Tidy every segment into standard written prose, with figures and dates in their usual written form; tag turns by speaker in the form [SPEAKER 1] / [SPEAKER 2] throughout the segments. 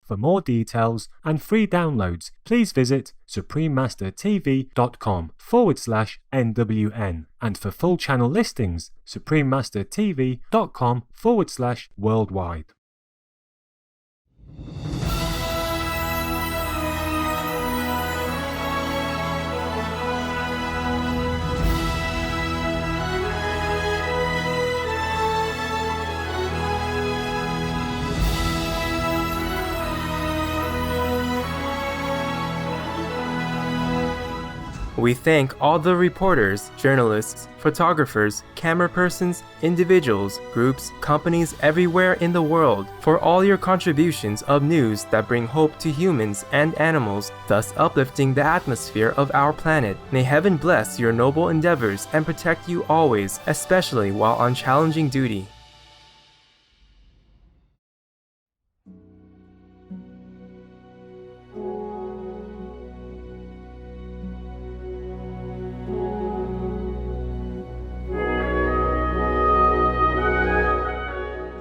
[SPEAKER 1] For more details and free downloads, please visit suprememastertv.com/NWN. And for full channel listings, suprememastertv.com/worldwide.
[SPEAKER 2] We thank all the reporters, journalists, photographers, camera persons, individuals, groups, companies everywhere in the world for all your contributions of news that bring hope to humans and animals, thus uplifting the atmosphere of our planet. May heaven bless your noble endeavors and protect you always, especially while on challenging duty.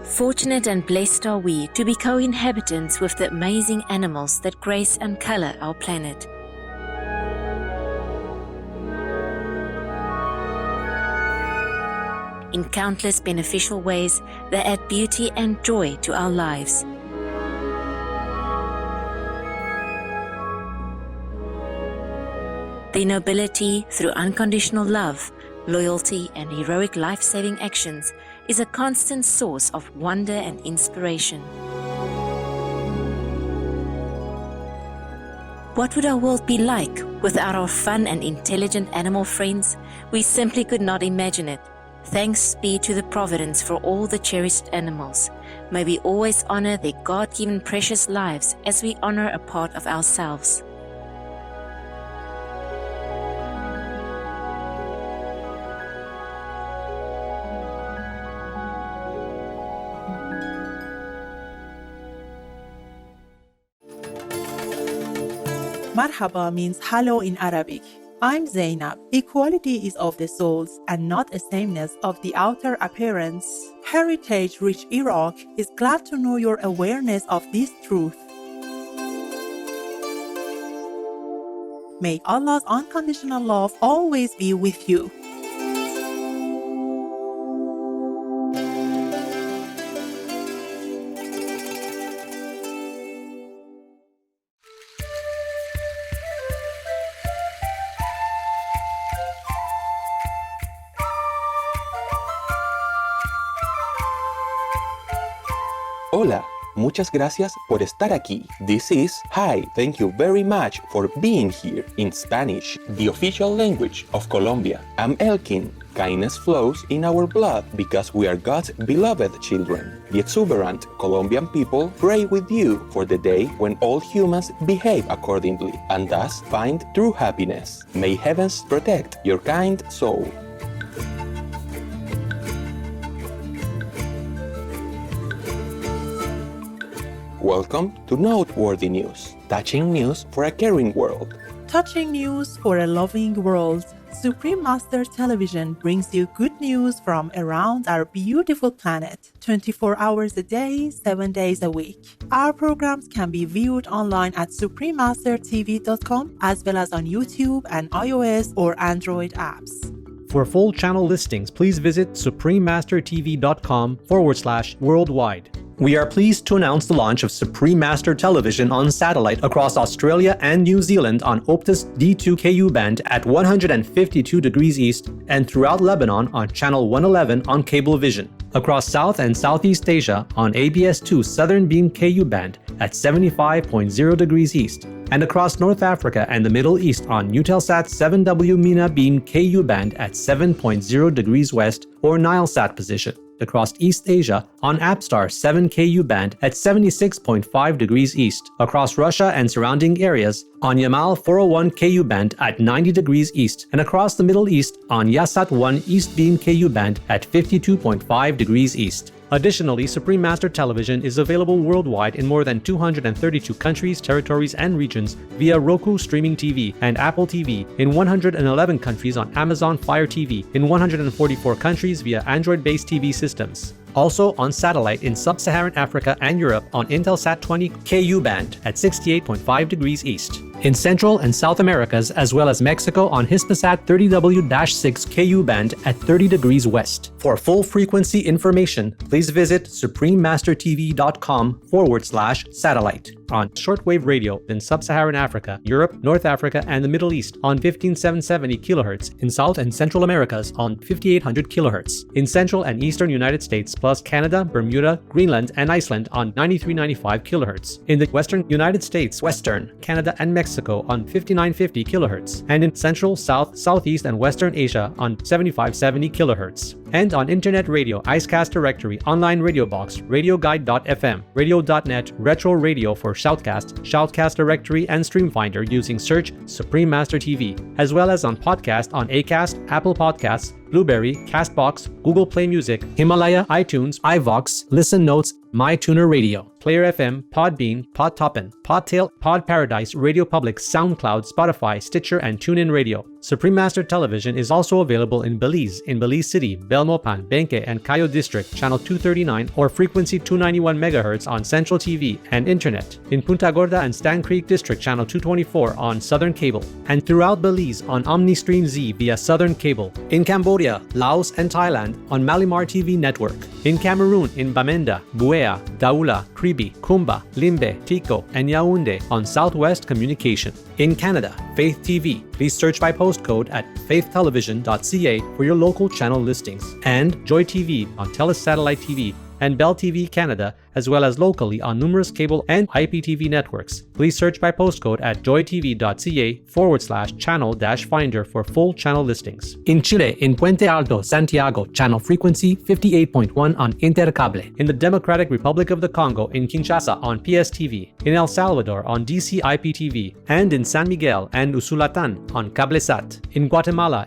[SPEAKER 3] Fortunate and blessed are we to be co-inhabitants with the amazing animals that grace and color our planet. In countless beneficial ways, they add beauty and joy to our lives. Their nobility through unconditional love, loyalty, and heroic life-saving actions is a constant source of wonder and inspiration. What would our world be like without our fun and intelligent animal friends? We simply could not imagine it. Thanks be to the Providence for all the cherished animals. May we always honor their God-given precious lives as we honor a part of ourselves.
[SPEAKER 4] Marhaba means hello in Arabic. I'm Zainab. Equality is of the souls and not a sameness of the outer appearance. Heritage-rich Iraq is glad to know your awareness of this truth. May Allah's unconditional love always be with you.
[SPEAKER 5] Hola, muchas gracias por estar aquí. This is Hi, thank you very much for being here in Spanish, the official language of Colombia. I'm Elkin. Kindness flows in our blood because we are God's beloved children. The exuberant Colombian people pray with you for the day when all humans behave accordingly and thus find true happiness. May heavens protect your kind soul. Welcome to Noteworthy News, touching news for a caring world.
[SPEAKER 4] Touching news for a loving world. Supreme Master Television brings you good news from around our beautiful planet, 24 hours a day, 7 days a week. Our programs can be viewed online at suprememastertv.com as well as on YouTube and iOS or Android apps.
[SPEAKER 6] For full channel listings, please visit suprememastertv.com/worldwide. We are pleased to announce the launch of Supreme Master Television on satellite across Australia and New Zealand on Optus D2KU band at 152 degrees east and throughout Lebanon on channel 111 on Cablevision. Across South and Southeast Asia on ABS2 Southern Beam KU band at 75.0 degrees east, and across North Africa and the Middle East on Eutelsat 7W MENA Beam KU band at 7.0 degrees west or Nilesat position. Across East Asia on Apstar 7KU band at 76.5 degrees east, across Russia and surrounding areas on Yamal 401 KU band at 90 degrees east, and across the Middle East on Yasat 1 East Beam KU band at 52.5 degrees east. Additionally, Supreme Master Television is available worldwide in more than 232 countries, territories, and regions via Roku Streaming TV and Apple TV, in 111 countries on Amazon Fire TV, in 144 countries via Android-based TV systems. Also on satellite in Sub-Saharan Africa and Europe on Intelsat 20 Ku band at 68.5 degrees east. In Central and South Americas as well as Mexico on Hispasat 30W-6 Ku band at 30 degrees west. For full frequency information, please visit suprememastertv.com/satellite. On shortwave radio in Sub-Saharan Africa, Europe, North Africa, and the Middle East on 15770 kHz, in South and Central Americas on 5800 kHz, in Central and Eastern United States plus Canada, Bermuda, Greenland, and Iceland on 9395 kHz, in the Western United States, Western, Canada, and Mexico on 5950 kHz, and in Central, South, Southeast, and Western Asia on 7570 kHz. And on internet radio, Icecast Directory, Online Radio Box, RadioGuide.fm, Radio.net, Retro Radio for Shoutcast, Shoutcast Directory, and Streamfinder using search Supreme Master TV, as well as on podcast on Acast, Apple Podcasts, Blueberry, Castbox, Google Play Music, Himalaya, iTunes, iVox, Listen Notes, MyTuner Radio, Player FM, Podbean, Podtoppin, Podtail, Pod Paradise, Radio Public, SoundCloud, Spotify, Stitcher, and TuneIn Radio. Supreme Master Television is also available in Belize City, Belmopan, Benque, and Cayo District, channel 239 or frequency 291 MHz on Central TV and Internet. In Punta Gorda and Stan Creek District, channel 224 on Southern Cable. And throughout Belize on OmniStream Z via Southern Cable. In Cambodia, Laos, and Thailand on Malimar TV Network. In Cameroon, in Bamenda, Buea, Daula, Kribi, Kumba, Limbe, Tico, and Yaoundé on Southwest Communication. In Canada, Faith TV. Please search by postcode at faithtelevision.ca for your local channel listings. And Joy TV on TELUS Satellite TV and Bell TV Canada, as well as locally on numerous cable and IPTV networks. Please search by postcode at joytv.ca/channel-finder for full channel listings. In Chile, in Puente Alto, Santiago, channel frequency 58.1 on Intercable. In the Democratic Republic of the Congo, in Kinshasa on PSTV. In El Salvador on DC IPTV. And in San Miguel and Usulatan on Cablesat. In Guatemala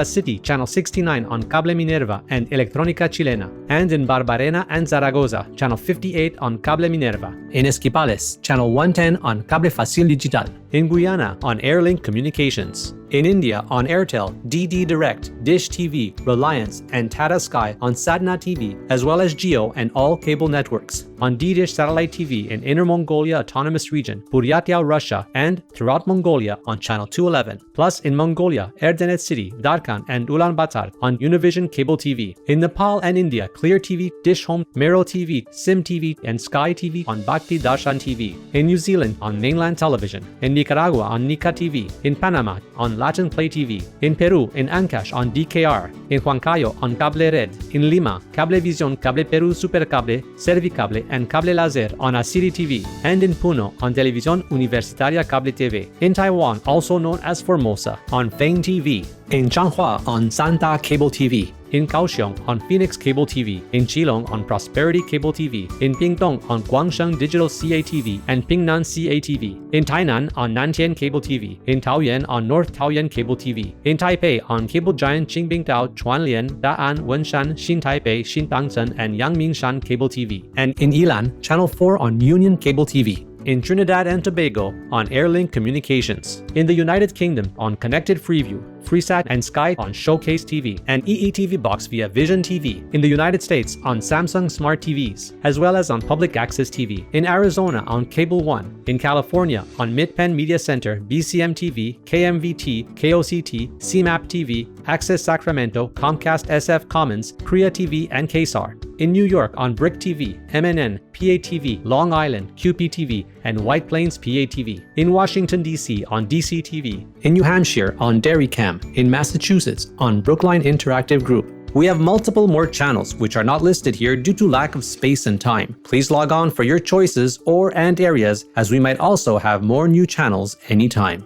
[SPEAKER 6] City, channel 69 on Cable Minerva and Electrónica Chilena. And in Barbarena and Zaragoza, channel 58 on Cable Minerva. In Esquipales, channel 110 on Cable Facil Digital. In Guyana on Airlink Communications. In India on Airtel, DD Direct, Dish TV, Reliance, and Tata Sky on Sadna TV, as well as Geo and all cable networks. On D-Dish Satellite TV in Inner Mongolia Autonomous Region, Buryatia, Russia, and throughout Mongolia on channel 211. Plus in Mongolia, Erdenet City, Darkhan, and Ulaanbaatar on Univision Cable TV. In Nepal and India, Clear TV, Dish Home, Mero TV, Sim TV, and Sky TV on Bhakti Darshan TV. In New Zealand on Mainland Television. In Nicaragua on Nika TV. In Panama on Latin Play TV. In Peru, in Ancash on DKR. In Huancayo on Cable Red. In Lima, Cablevisión, Cable Perú Supercable, Servicable, and Cable Laser on Asiri TV. And in Puno on Televisión Universitaria Cable TV. In Taiwan, also known as Formosa, on Fang TV. In Changhua on Santa Cable TV. In Kaohsiung on Phoenix Cable TV. In Keelung on Prosperity Cable TV. In Pingtung on Guangsheng Digital CATV and Pingnan CATV. In Tainan on Nantian Cable TV. In Taoyuan on North Taoyuan Cable TV. In Taipei on Cable Giant Qingbingdao, Chuanlian, Da'an, Wenshan, Xin Taipei, Xin Tangzhen, and Yangmingshan Cable TV. And in Ilan, Channel 4 on Union Cable TV. In Trinidad and Tobago on Airlink Communications. In the United Kingdom on Connected Freeview, Freesat, and Sky on Showcase TV, and EETV Box via Vision TV. In the United States on Samsung Smart TVs, as well as on Public Access TV. In Arizona on Cable One. In California on Mid-Penn Media Center, BCM TV, KMVT, KOCT, CMAP TV, Access Sacramento, Comcast SF Commons, Korea TV, and KSAR. In New York on Brick TV, MNN, PATV, Long Island, QPTV, and White Plains PATV. In Washington, D.C. on DCTV. In New Hampshire on Dairycam. In Massachusetts on Brookline Interactive Group. We have multiple more channels which are not listed here due to lack of space and time. Please log on for your choices and areas, as we might also have more new channels anytime.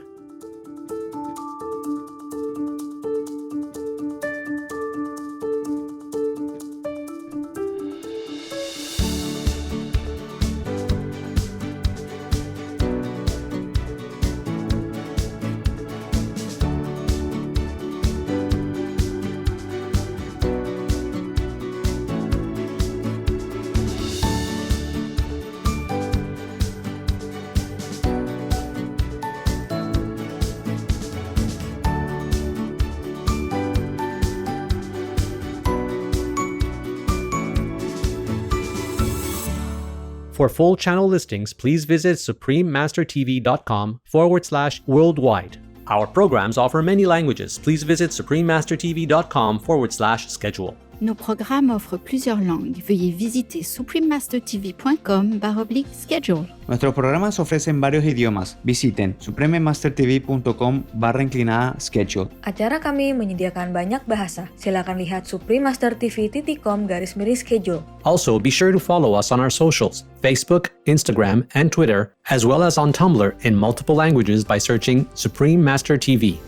[SPEAKER 6] For full channel listings, please visit suprememastertv.com/worldwide. Our programs offer many languages. Please visit suprememastertv.com/schedule.
[SPEAKER 7] Nos programmes offrent plusieurs langues. Veuillez visiter suprememastertv.com/schedule.
[SPEAKER 8] Nuestros programas ofrecen varios idiomas. Visiten suprememastertv.com/schedule.
[SPEAKER 9] Acara kami menyediakan banyak bahasa. Silakan lihat suprememastertv.com/schedule.
[SPEAKER 6] Also, be sure to follow us on our socials, Facebook, Instagram, and Twitter, as well as on Tumblr in multiple languages by searching Supreme Master TV.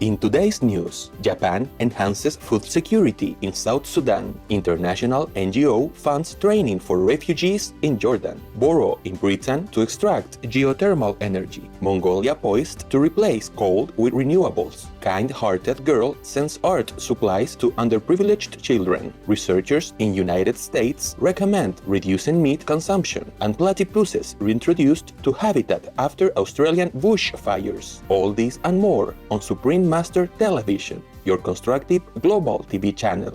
[SPEAKER 5] In today's news, Japan enhances food security in South Sudan. International NGO funds training for refugees in Jordan. Borrow in Britain to extract geothermal energy. Mongolia poised to replace coal with renewables. Kind-hearted girl sends art supplies to underprivileged children. Researchers in United States recommend reducing meat consumption, and platypuses reintroduced to habitat after Australian bushfires. All this and more on Supreme Master Television, your constructive global TV channel.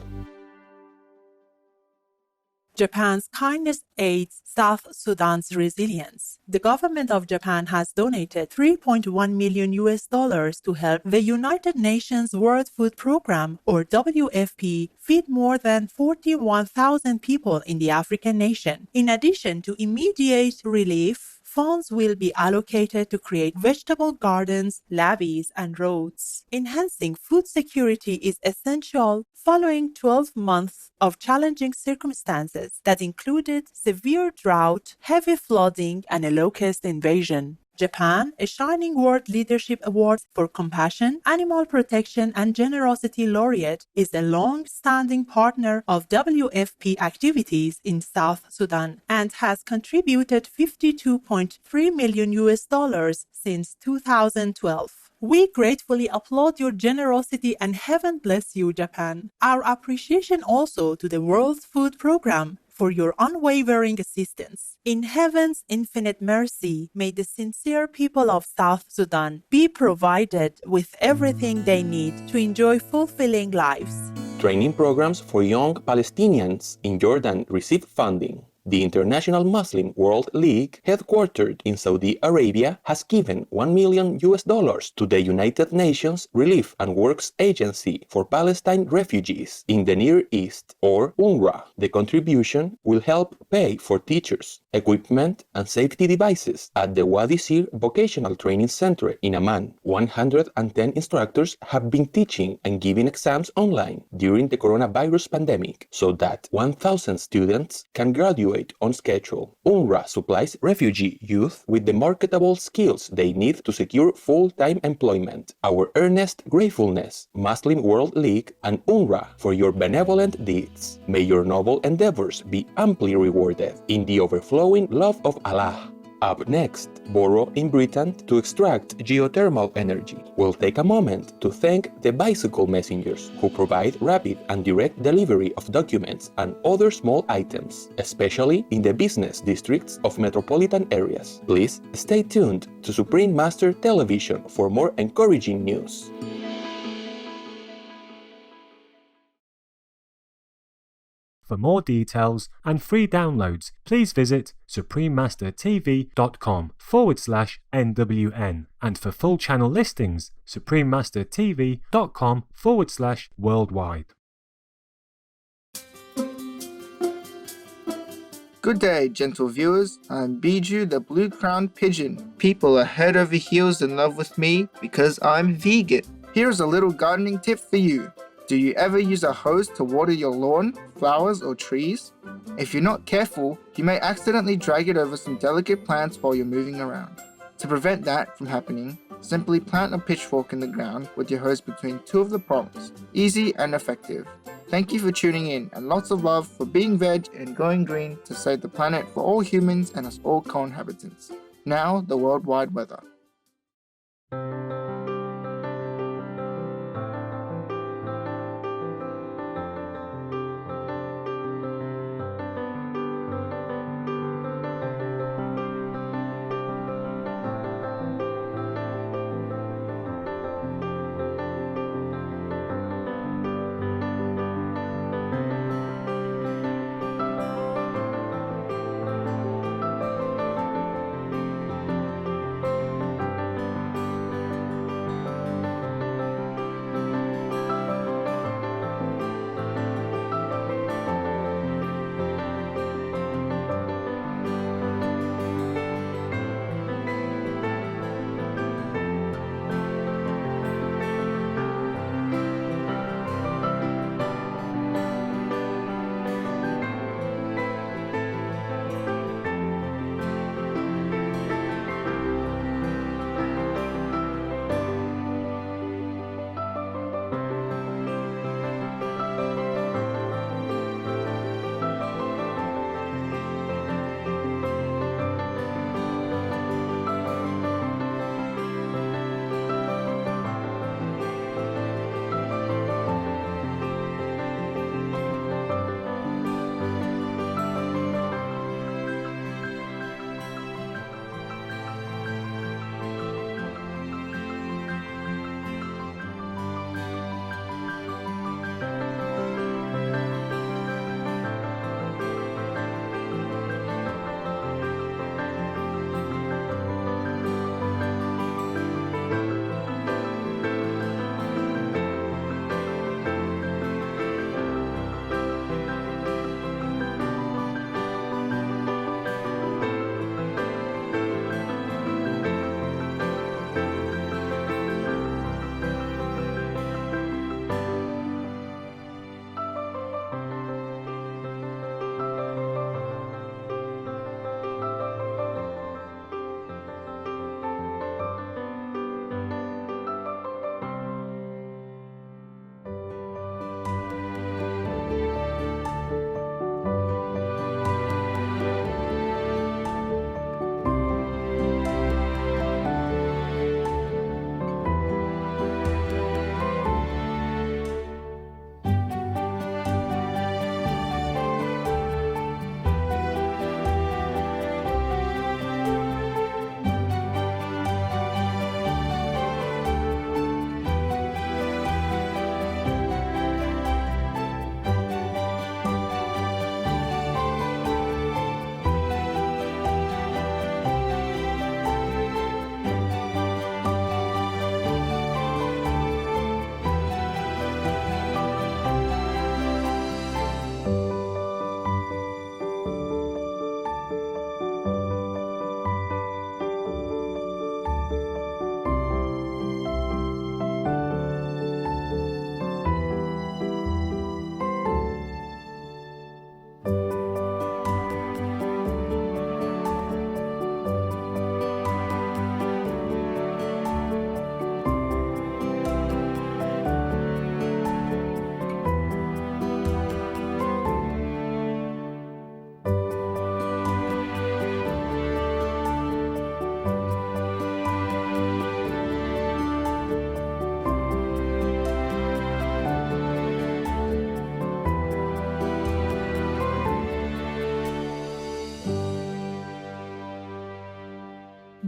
[SPEAKER 4] Japan's kindness aids South Sudan's resilience. The government of Japan has donated $3.1 million to help the United Nations World Food Programme, or WFP, feed more than 41,000 people in the African nation. In addition to immediate relief, funds will be allocated to create vegetable gardens, levees, and roads. Enhancing food security is essential following 12 months of challenging circumstances that included severe drought, heavy flooding, and a locust invasion. Japan, a Shining World Leadership Award for Compassion, Animal Protection, and Generosity laureate, is a long-standing partner of WFP activities in South Sudan and has contributed $52.3 million since 2012. We gratefully applaud your generosity and heaven bless you, Japan. Our appreciation also to the World Food Programme for your unwavering assistance. In heaven's infinite mercy, may the sincere people of South Sudan be provided with everything they need to enjoy fulfilling lives.
[SPEAKER 5] Training programs for young Palestinians in Jordan receive funding. The International Muslim World League, headquartered in Saudi Arabia, has given $1 million to the United Nations Relief and Works Agency for Palestine Refugees in the Near East, or UNRWA. The contribution will help pay for teachers, equipment, and safety devices at the Wadi Sir Vocational Training Center in Amman. 110 instructors have been teaching and giving exams online during the coronavirus pandemic so that 1,000 students can graduate on schedule. UNRWA supplies refugee youth with the marketable skills they need to secure full-time employment. Our earnest gratefulness, Muslim World League and UNRWA, for your benevolent deeds. May your noble endeavors be amply rewarded in the overflowing love of Allah. Up next, borrow in Britain to extract geothermal energy. We'll take a moment to thank the bicycle messengers who provide rapid and direct delivery of documents and other small items, especially in the business districts of metropolitan areas. Please stay tuned to Supreme Master Television for more encouraging news.
[SPEAKER 1] For more details and free downloads, please visit suprememastertv.com/NWN. And for full channel listings, suprememastertv.com/worldwide.
[SPEAKER 10] Good day, gentle viewers. I'm Biju, the blue-crowned pigeon. People are head over heels in love with me because I'm vegan. Here's a little gardening tip for you. Do you ever use a hose to water your lawn, flowers, or trees? If you're not careful, you may accidentally drag it over some delicate plants while you're moving around. To prevent that from happening, simply plant a pitchfork in the ground with your hose between two of the prongs. Easy and effective. Thank you for tuning in, and lots of love for being veg and going green to save the planet for all humans and us all co-inhabitants. Now, the worldwide weather.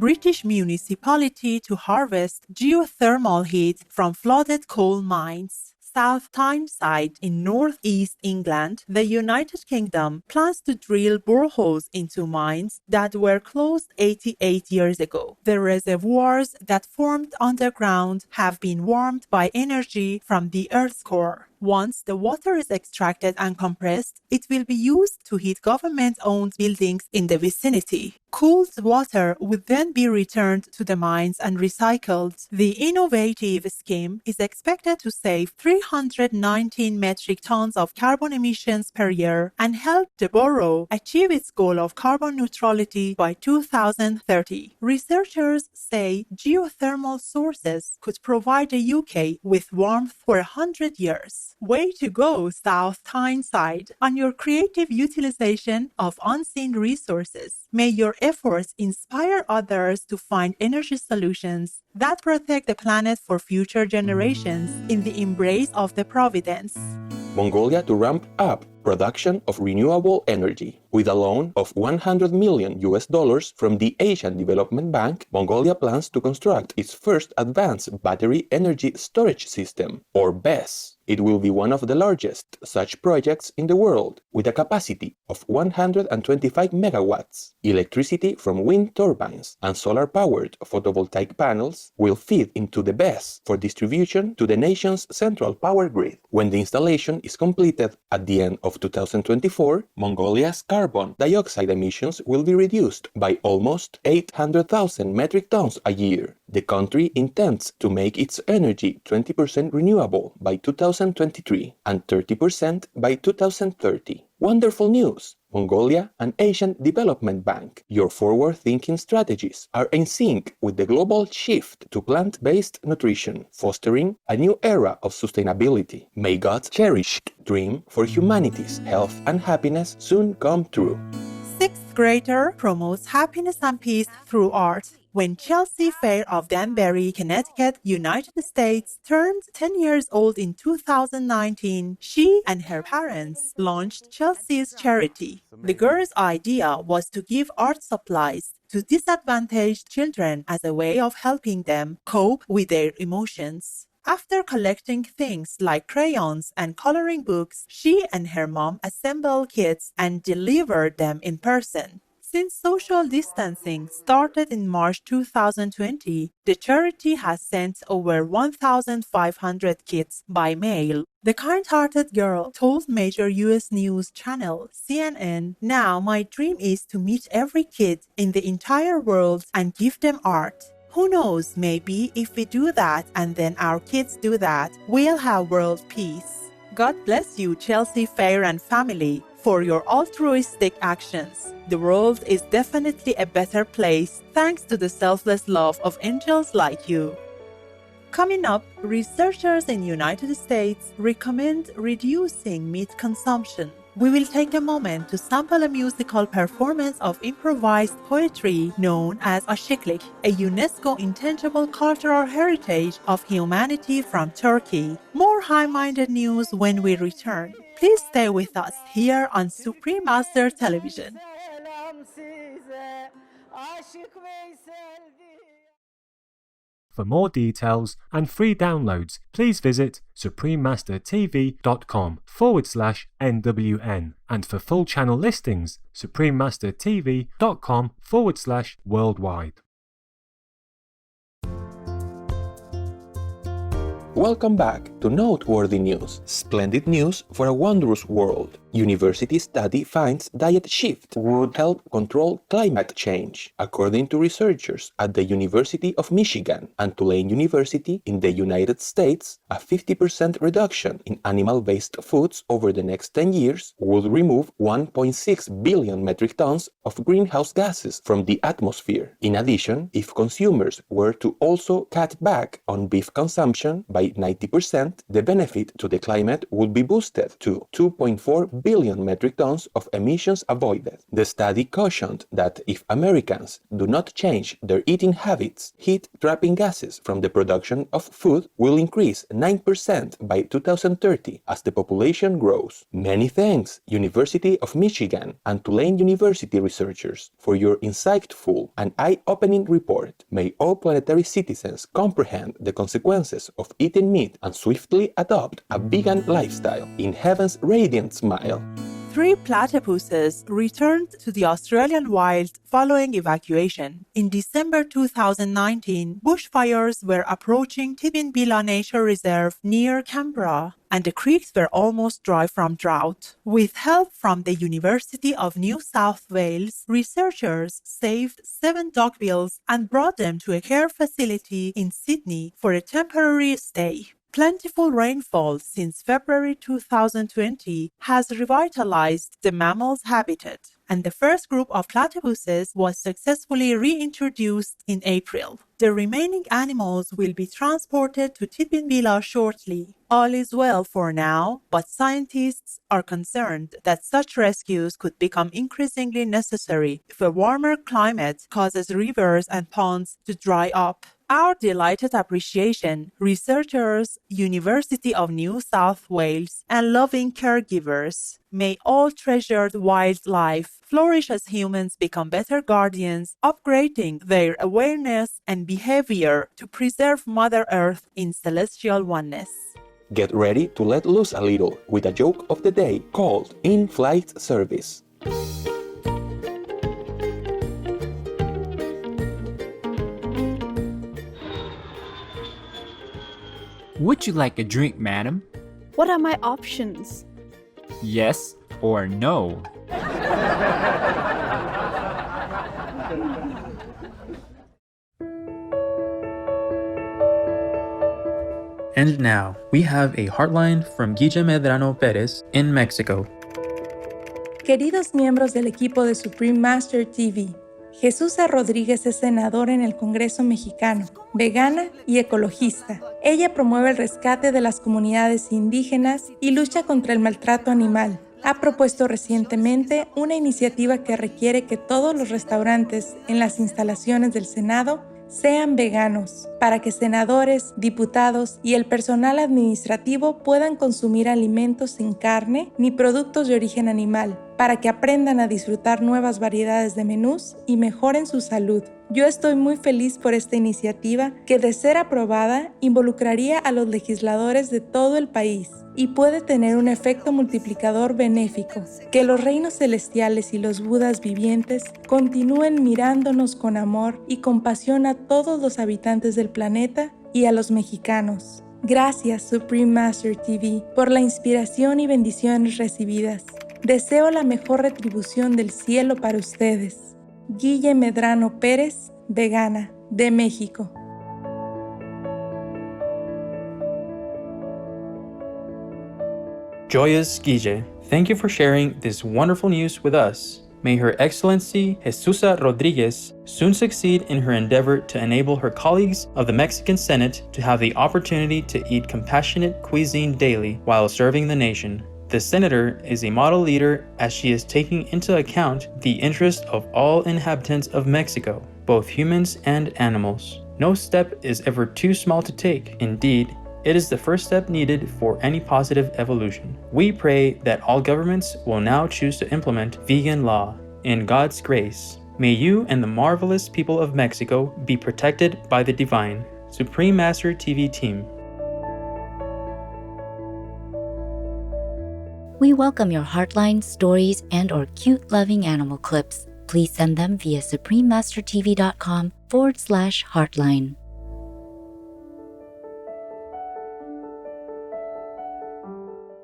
[SPEAKER 4] British municipality to harvest geothermal heat from flooded coal mines. South Tyneside in northeast England, the United Kingdom plans to drill boreholes into mines that were closed 88 years ago. The reservoirs that formed underground have been warmed by energy from the Earth's core. Once the water is extracted and compressed, it will be used to heat government-owned buildings in the vicinity. Cooled water would then be returned to the mines and recycled. The innovative scheme is expected to save 319 metric tons of carbon emissions per year and help the borough achieve its goal of carbon neutrality by 2030. Researchers say geothermal sources could provide the UK with warmth for 100 years. Way to go, South Tyneside, on your creative utilization of unseen resources. May your efforts inspire others to find energy solutions that protect the planet for future generations in the embrace of the Providence.
[SPEAKER 5] Mongolia to ramp up production of renewable energy. With a loan of $100 million from the Asian Development Bank, Mongolia plans to construct its first advanced battery energy storage system, or BESS. It will be one of the largest such projects in the world, with a capacity of 125 megawatts. Electricity from wind turbines and solar-powered photovoltaic panels will feed into the BESS for distribution to the nation's central power grid. When the installation is completed at the end of 2024, Mongolia's carbon dioxide emissions will be reduced by almost 800,000 metric tons a year. The country intends to make its energy 20% renewable by 2023 and 30% by 2030. Wonderful news! Mongolia and Asian Development Bank, your forward-thinking strategies are in sync with the global shift to plant-based nutrition, fostering a new era of sustainability. May God's cherished dream for humanity's health and happiness soon come true.
[SPEAKER 4] Sixth grader promotes happiness and peace through art. When Chelsea Fair of Danbury, Connecticut, United States, turned 10 years old in 2019, she and her parents launched Chelsea's charity. The girl's idea was to give art supplies to disadvantaged children as a way of helping them cope with their emotions. After collecting things like crayons and coloring books, she and her mom assembled kits and delivered them in person. Since social distancing started in March 2020, the charity has sent over 1,500 kits by mail. The kind-hearted girl told major US news channel CNN, "Now my dream is to meet every kid in the entire world and give them art. Who knows, maybe if we do that and then our kids do that, we'll have world peace." God bless you, Chelsea Fair and family, for your altruistic actions. The world is definitely a better place thanks to the selfless love of angels like you. Coming up, researchers in United States recommend reducing meat consumption. We will take a moment to sample a musical performance of improvised poetry known as ashiklik, a UNESCO intangible cultural heritage of humanity from Turkey. More high-minded news when we return. Please stay with us here on Supreme Master Television.
[SPEAKER 1] For more details and free downloads, please visit suprememastertv.com/NWN. And for full channel listings, suprememastertv.com/worldwide.
[SPEAKER 5] Welcome back to Noteworthy News. Splendid news for a wondrous world. University study finds diet shift would help control climate change, according to researchers at the University of Michigan and Tulane University in the United States. A 50% reduction in animal-based foods over the next 10 years would remove 1.6 billion metric tons of greenhouse gases from the atmosphere. In addition, if consumers were to also cut back on beef consumption by 90%, the benefit to the climate would be boosted to $2.4 billion metric tons of emissions avoided. The study cautioned that if Americans do not change their eating habits, heat-trapping gases from the production of food will increase 9% by 2030 as the population grows. Many thanks, University of Michigan and Tulane University researchers, for your insightful and eye-opening report. May all planetary citizens comprehend the consequences of eating meat and swiftly adopt a vegan lifestyle in heaven's radiant smile.
[SPEAKER 4] 3 platypuses returned to the Australian wild following evacuation. In December 2019, bushfires were approaching Tidbinbilla Nature Reserve near Canberra, and the creeks were almost dry from drought. With help from the University of New South Wales, researchers saved 7 duckbills and brought them to a care facility in Sydney for a temporary stay. Plentiful rainfall since February 2020 has revitalized the mammal's habitat, and the first group of platypuses was successfully reintroduced in April. The remaining animals will be transported to Tidbinbilla shortly. All is well for now, but scientists are concerned that such rescues could become increasingly necessary if a warmer climate causes rivers and ponds to dry up. Our delighted appreciation, researchers, University of New South Wales, and loving caregivers. May all treasured wildlife flourish as humans become better guardians, upgrading their awareness and behavior to preserve Mother Earth in celestial oneness.
[SPEAKER 5] Get ready to let loose a little with a joke of the day called In-Flight Service.
[SPEAKER 11] Would you like a drink, madam?
[SPEAKER 12] What are my options?
[SPEAKER 11] Yes or no?
[SPEAKER 2] And now, we have a heartline from Guille Medrano Pérez in Mexico.
[SPEAKER 13] Queridos miembros del equipo de Supreme Master TV, Jesús Rodríguez es senadora en el Congreso mexicano, vegana y ecologista. Ella promueve el rescate de las comunidades indígenas y lucha contra el maltrato animal. Ha propuesto recientemente una iniciativa que requiere que todos los restaurantes en las instalaciones del Senado sean veganos, para que senadores, diputados y el personal administrativo puedan consumir alimentos sin carne ni productos de origen animal, para que aprendan a disfrutar nuevas variedades de menús y mejoren su salud. Yo estoy muy feliz por esta iniciativa que, de ser aprobada, involucraría a los legisladores de todo el país y puede tener un efecto multiplicador benéfico. Que los reinos celestiales y los budas vivientes continúen mirándonos con amor y compasión a todos los habitantes del planeta y a los mexicanos. Gracias, Supreme Master TV, por la inspiración y bendiciones recibidas. Deseo la mejor retribución del cielo para ustedes. Guille Medrano Pérez, vegana, de México.
[SPEAKER 2] Joyous Guille, thank you for sharing this wonderful news with us. May Her Excellency Jesusa Rodriguez soon succeed in her endeavor to enable her colleagues of the Mexican Senate to have the opportunity to eat compassionate cuisine daily while serving the nation. The senator is a model leader as she is taking into account the interest of all inhabitants of Mexico, both humans and animals. No step is ever too small to take. Indeed, it is the first step needed for any positive evolution. We pray that all governments will now choose to implement vegan law. In God's grace, may you and the marvelous people of Mexico be protected by the divine. Supreme Master TV Team.
[SPEAKER 3] We welcome your heartline stories and or cute loving animal clips. Please send them via suprememastertv.com/heartline.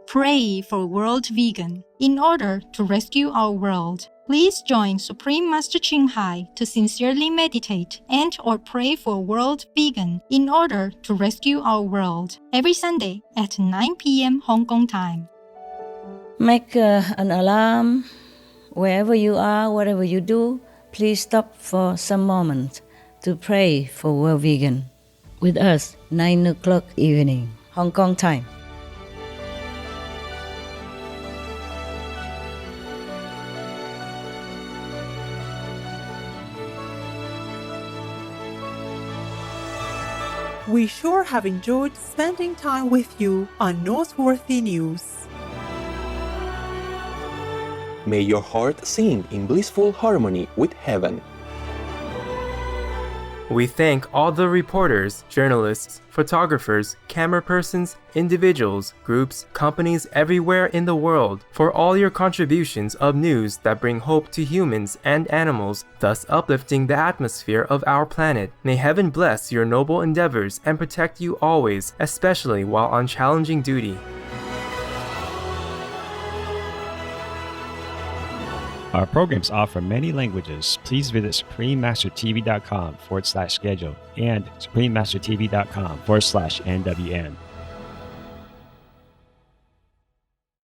[SPEAKER 14] Pray for World Vegan. In order to rescue our world, please join Supreme Master Ching Hai to sincerely meditate and or pray for World Vegan in order to rescue our world every Sunday at 9 p.m. Hong Kong time.
[SPEAKER 15] Make an alarm. Wherever you are, whatever you do, please stop for some moment to pray for World Vegan. With us, 9 o'clock evening, Hong Kong time.
[SPEAKER 4] We sure have enjoyed spending time with you on Noteworthy News.
[SPEAKER 5] May your heart sing in blissful harmony with heaven.
[SPEAKER 2] We thank all the reporters, journalists, photographers, camera persons, individuals, groups, companies everywhere in the world for all your contributions of news that bring hope to humans and animals, thus uplifting the atmosphere of our planet. May heaven bless your noble endeavors and protect you always, especially while on challenging duty.
[SPEAKER 16] Our programs offer many languages. Please visit suprememastertv.com/schedule and suprememastertv.com/NWN.